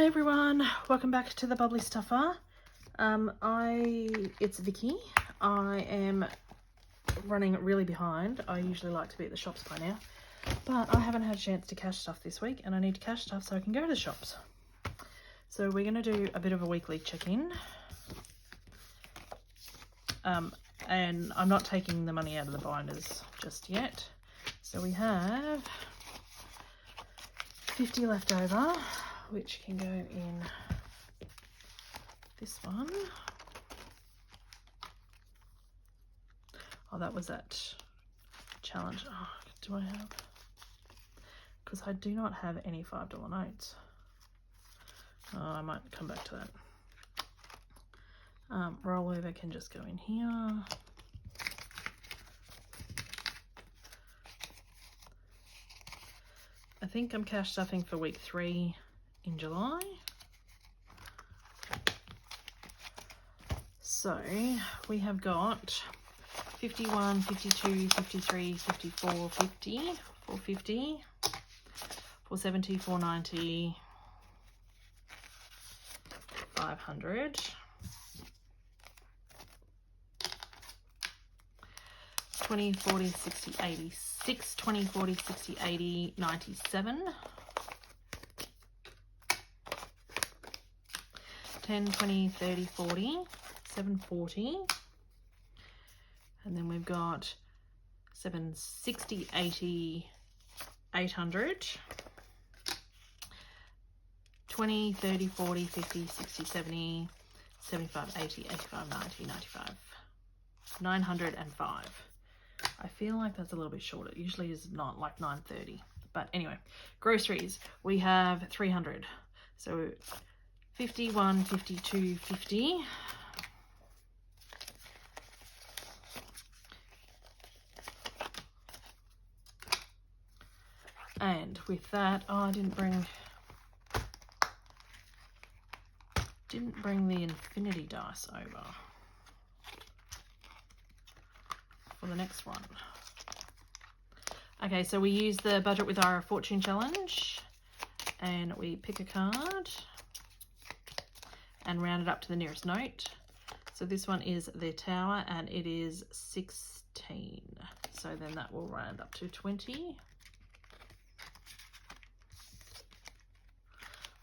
Hi everyone, welcome back to the Bubbly Stuffer. It's Vicky. I am running really behind. I usually like to be at the shops by now, but I haven't had a chance to cash stuff this week, and I need to cash stuff so I can go to the shops. So we're going to do a bit of a weekly check-in. And I'm not taking the money out of the binders just yet. So we have 50 left over, which can go in this one. Oh, that was that challenge. Oh, do I have? Because I do not have any $5 notes. Oh, I might come back to that. Rollover can just go in here. I think I'm cash stuffing for week 3 in July. So we have got 51, 52, 53, 54, 50, 450, 470, 490, 500. 20, 40, 60, 86, 20, 40, 60, 80, 97, 10, 20, 30, 40, 740, and then we've got 760, 80, 800, 20, 30, 40, 50, 60, 70, 75, 80, 85, 90, 95, 905. I feel like that's a little bit short. It usually is not like 930. But anyway, groceries. We have 300. So 51, 52, 50. And with that, oh, I didn't bring the infinity dice over for the next one. Okay, so we use the Budget with Ira Fortune Challenge, and we pick a card and round it up to the nearest note. So this one is the Tower, and it is 16. So then that will round up to 20.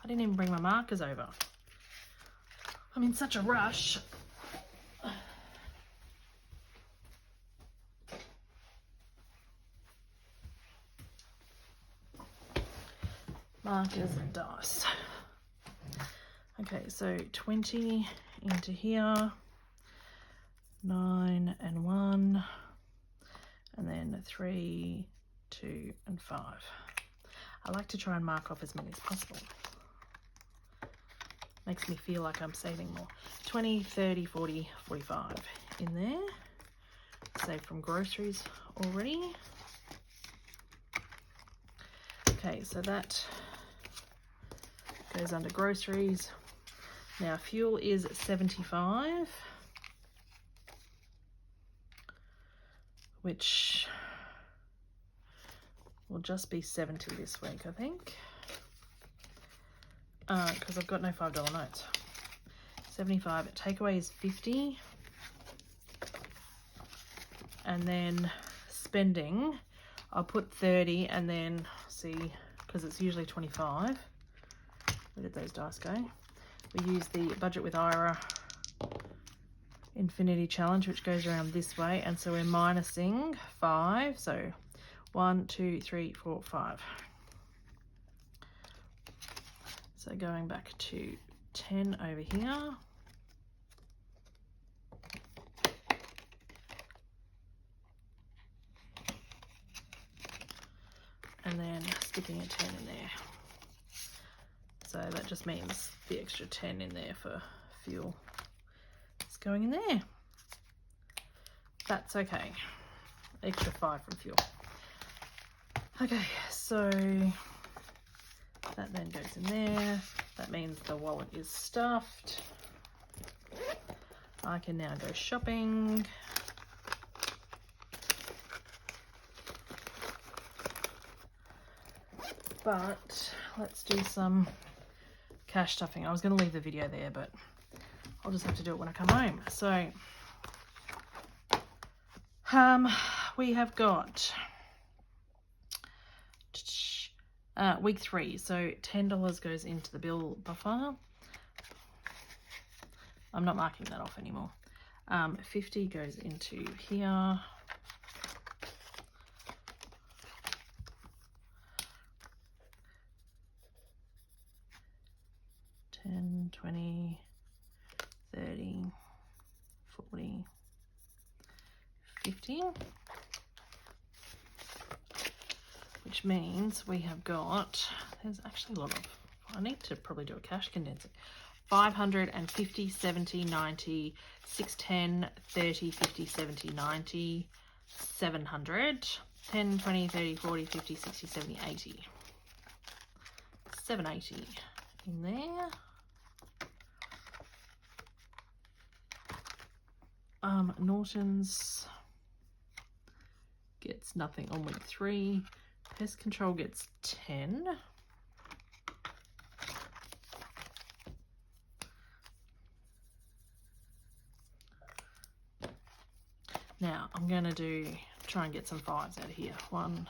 I didn't even bring my markers over. I'm in such a rush. Markers and dice. Okay, so 20 into here, 9 and 1, and then 3, 2 and 5. I like to try and mark off as many as possible. Makes me feel like I'm saving more. 20, 30, 40, 45 in there. Saved from groceries already. Okay, so that goes under groceries. Now fuel is 75, which will just be 70 this week, I think, because I've got no $5 notes. 75. Takeaway is 50, and then spending, I'll put 30, and then see, because it's usually 25. Where did those dice go? We use the Budget with Ira Infinity Challenge, which goes around this way, and so we're minusing 5. So 1, 2, 3, 4, 5. So going back to 10 over here. And then sticking a 10 in there. So that just means the extra 10 in there for fuel is going in there. That's okay. Extra 5 from fuel. Okay, so that then goes in there. That means the wallet is stuffed. I can now go shopping. But let's do some cash stuffing. I was going to leave the video there, but I'll just have to do it when I come home. So we have got week 3, so $10 goes into the bill buffer. I'm not marking that off anymore. 50 goes into here. $10, $20, $30, $40, $50. Which means we have got, there's actually a lot of, I need to probably do a cash condensing. 550, 70, 90, 610, 30, 50, 70, 90, 700, 10, 20, 30, 40, 50, 60, 70, 80. 780 in there. Norton's gets nothing on week 3. Pest control gets 10. Now I'm going to try and get some 5s out of here. 1,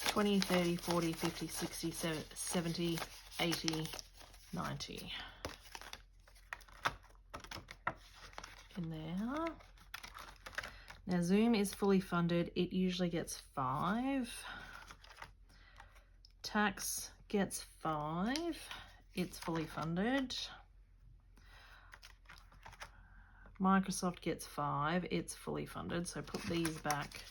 20, 30, 40, 50, 60, 70, 80, 90. In there. Now Zoom is fully funded. It usually gets 5. Tax gets 5. It's fully funded. Microsoft gets 5. It's fully funded. So put these back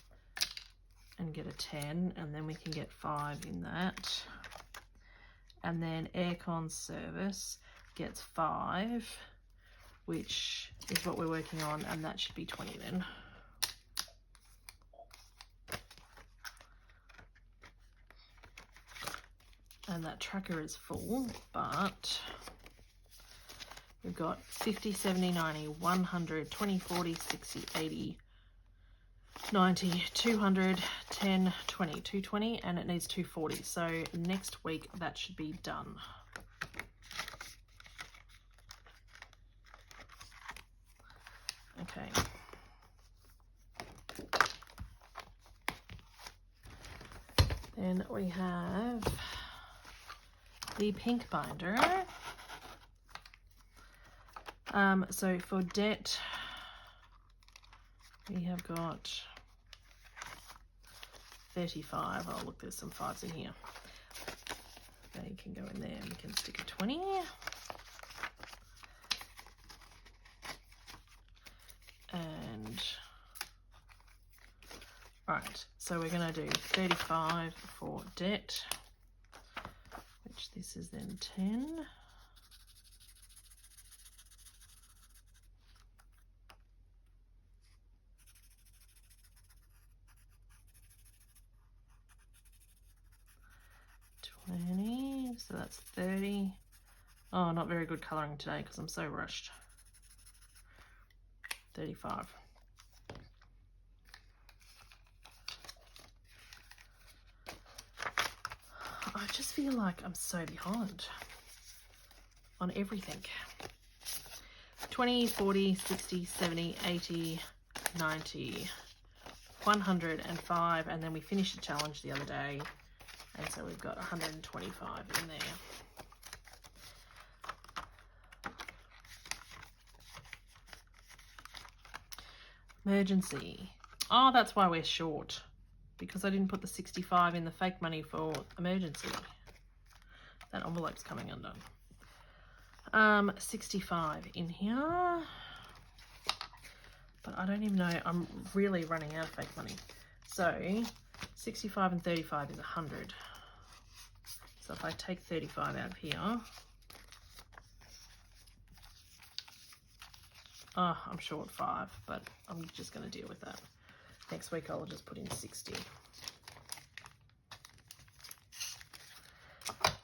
and get a 10, and then we can get 5 in that. And then aircon service gets 5, which is what we're working on, and that should be 20 then. And that tracker is full, but we've got 50, 70, 90, 100, 20, 40, 60, 80, 90, 200, 10, 20, 220, and it needs 240. So next week that should be done. Okay. Then we have the pink binder. So for debt, we have got 35. Oh, look, there's some 5s in here. They can go in there and we can stick a 20. And right, so we're going to do 35 for debt, which this is then 10. So that's 30. Oh, not very good colouring today because I'm so rushed. 35. I just feel like I'm so behind on everything. 20, 40, 60, 70, 80, 90, 105, and then we finished the challenge the other day. And so we've got 125 in there. Emergency. Oh, that's why we're short. Because I didn't put the 65 in the fake money for emergency. That envelope's coming undone. 65 in here. But I don't even know. I'm really running out of fake money. So 65 and 35 is 100. So if I take 35 out of here, oh, I'm short 5, but I'm just going to deal with that. Next week I'll just put in 60.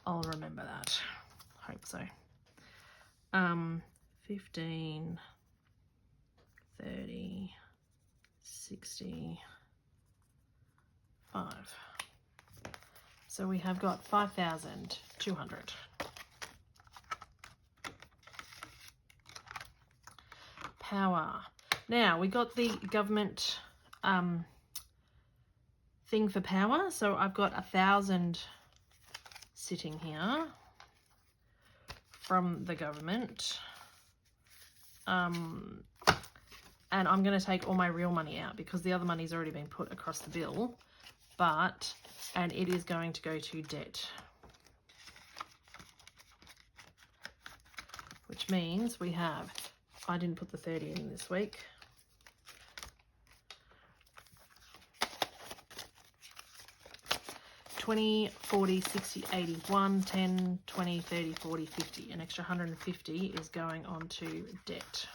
I'll remember that. Hope so. 15, 30, 65. So we have got 5,200. Power. Now we got the government thing for power. So I've got 1,000 sitting here from the government. And I'm going to take all my real money out because the other money's already been put across the bill. And it is going to go to debt. Which means we have, I didn't put the 30 in this week. $20, $40, $60, $81, $10, $20, $30, $40, $50. An extra $150 is going on to debt.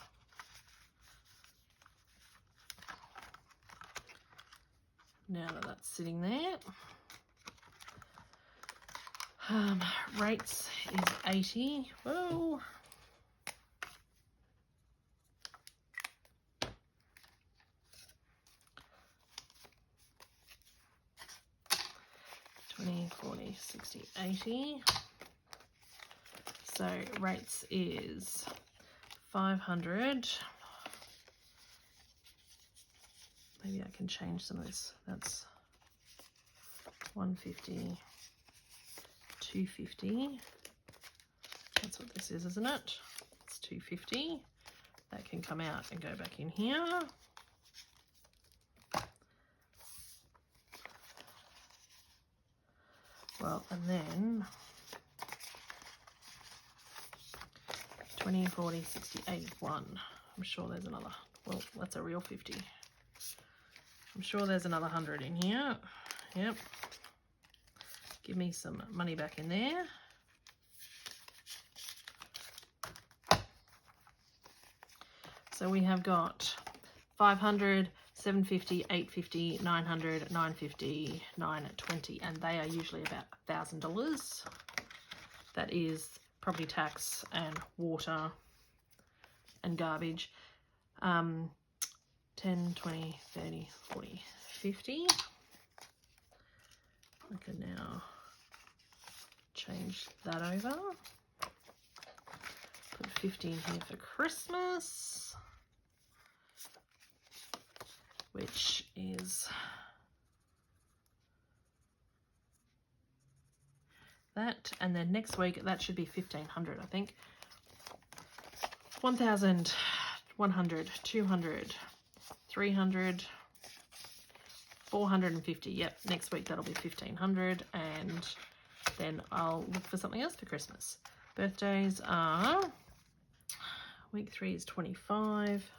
Now that that's sitting there. Rates is 80. Whoa. $20, $40, $60, $80. So rates is 500. Maybe I can change some of this. That's 150. 250. That's what this is, isn't it? It's 250. That can come out and go back in here. Well, and then 20, 40, 60, 81. I'm sure there's another. Well, that's a real 50. I'm sure there's another 100 in here. Yep. Give me some money back in there. So we have got 500, 750, 850, 900, 950, 920, and they are usually about $1,000. That is property tax and water and garbage. 10, 20, 30, 40, 50. I can now change that over. Put 50 in here for Christmas, which is that. And then next week, that should be 1,500, I think. 1,000, 100, 200, 300, 450. Yep, next week that'll be 1,500, and then I'll look for something else for Christmas. Birthdays are, week 3 is 25.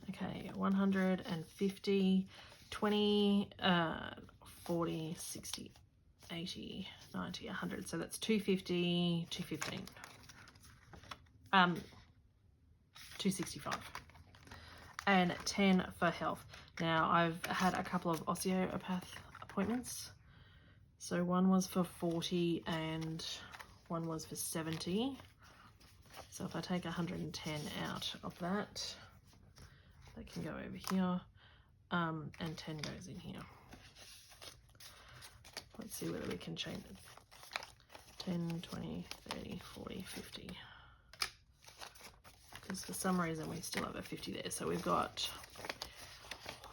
Okay, 150, 20, 40, 60, 80, 90, 100. So that's 250, 215. 265. And 10 for health. Now I've had a couple of osteopath appointments. So one was for 40 and one was for 70. So if I take 110 out of that, that can go over here, and 10 goes in here. Let's see whether we can change it. 10, 20, 30, 40, 50. Because for some reason we still have a 50 there. So we've got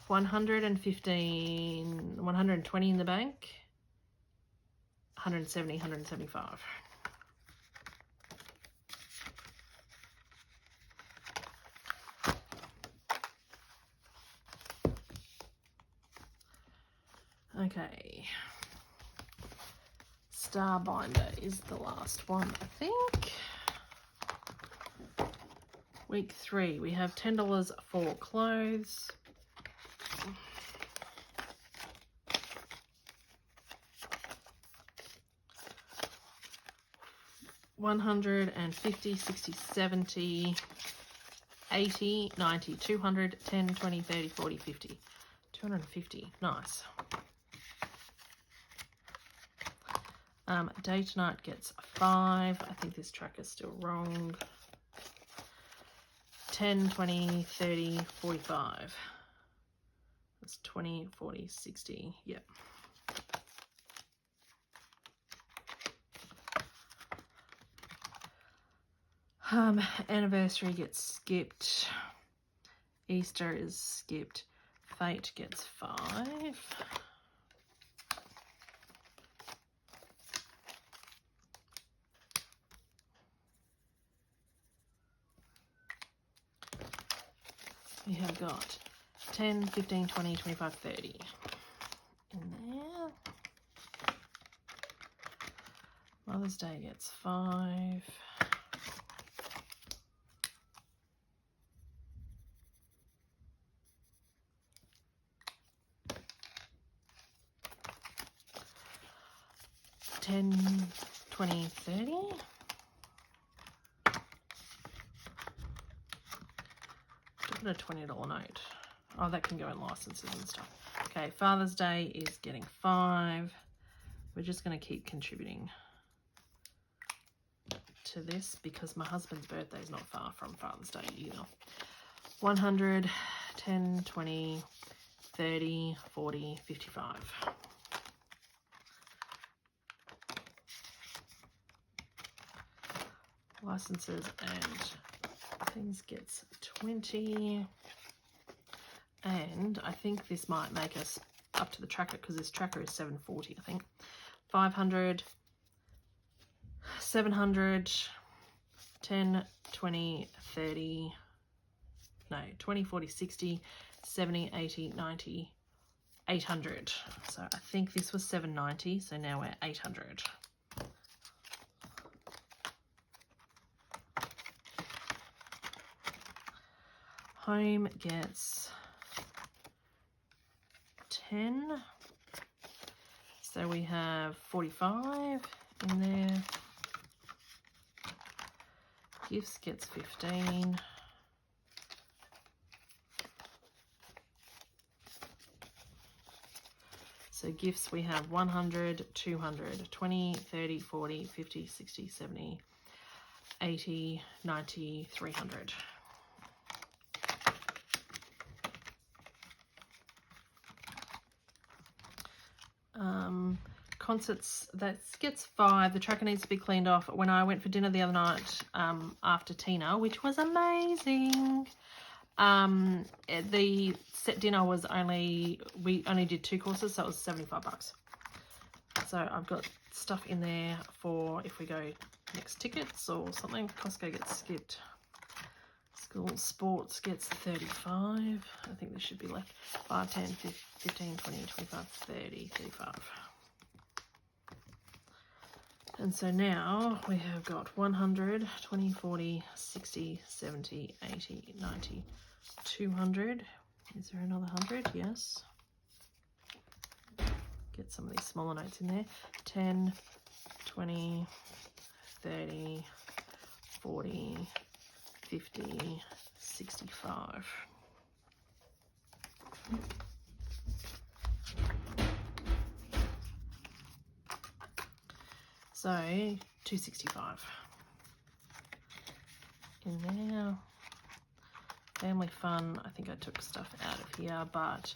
115, 120 in the bank, 170, 175. Okay. Star binder is the last one, I think. Week 3, we have $10 for clothes. $150, 60, 70, 80, 90, 200, 10, 20, 30, 40, 50. 250, nice. Day to night gets 5. I think this track is still wrong. 10, 20, 30, 45. That's 20, 40, 60. Yep. Anniversary gets skipped. Easter is skipped. Fate gets 5. We have got 10, 15, 20, 25, 30 in there. Mother's Day gets 5. $10, 20, 30. Give it a $20 note. Oh, that can go in licenses and stuff. Okay, Father's Day is getting 5. We're just going to keep contributing to this because my husband's birthday is not far from Father's Day either. 100, 10, 20, 30, 40, 55. Licenses and things gets 20. And I think this might make us up to the tracker because this tracker is 740, I think. 500, 700, 10, 20, 30, no, 20, 40, 60, 70, 80, 90, 800. So I think this was 790, so now we're 800. Home gets 10. So we have 45 in there. Gifts gets 15. So gifts we have 100, 200, 20, 30, 40, 50, 60, 70, 80, 90, 300. Concerts, that gets 5. The tracker needs to be cleaned off. When I went for dinner the other night after Tina, which was amazing, the set dinner was we only did 2 courses, so it was $75. So I've got stuff in there for if we go next tickets or something. Costco gets skipped. School sports gets 35. I think this should be left. 5, 10, 15, 20, 25, 30, 35. And so now we have got 100, 20, 40, 60, 70, 80, 90, 200. Is there another 100? Yes. Get some of these smaller notes in there. 10, 20, 30, 40, 50, 65. So 265 in there. Family fun, I think I took stuff out of here, but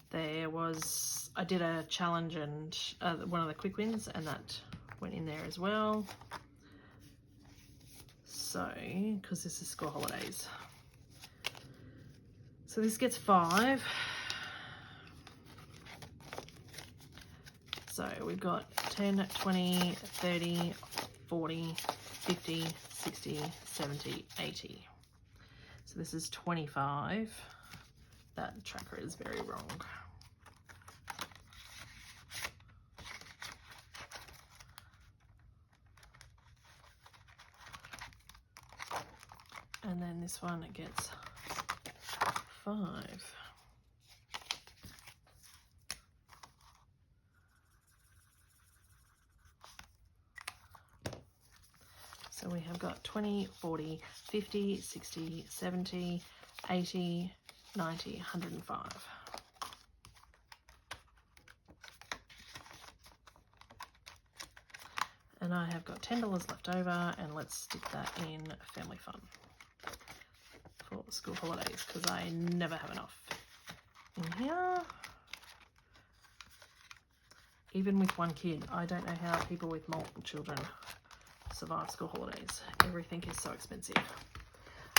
there was, I did a challenge and one of the quick wins, and that went in there as well. So, because this is school holidays. So this gets 5. So we've got 10, 20, 30, 40, 50, 60, 70, 80. So this is 25. That tracker is very wrong. And then this one, it gets 5. So we have got 20, 40, 50, 60, 70, 80, 90, 105. And I have got $10 left over, and let's stick that in family fun for school holidays because I never have enough in here. Even with one kid, I don't know how people with multiple children survive school holidays. Everything is so expensive.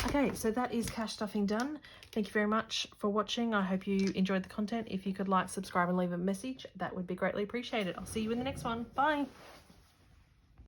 Okay, so that is cash stuffing done. Thank you very much for watching. I hope you enjoyed the content. If you could like, subscribe, and leave a message, that would be greatly appreciated. I'll see you in the next one. Bye.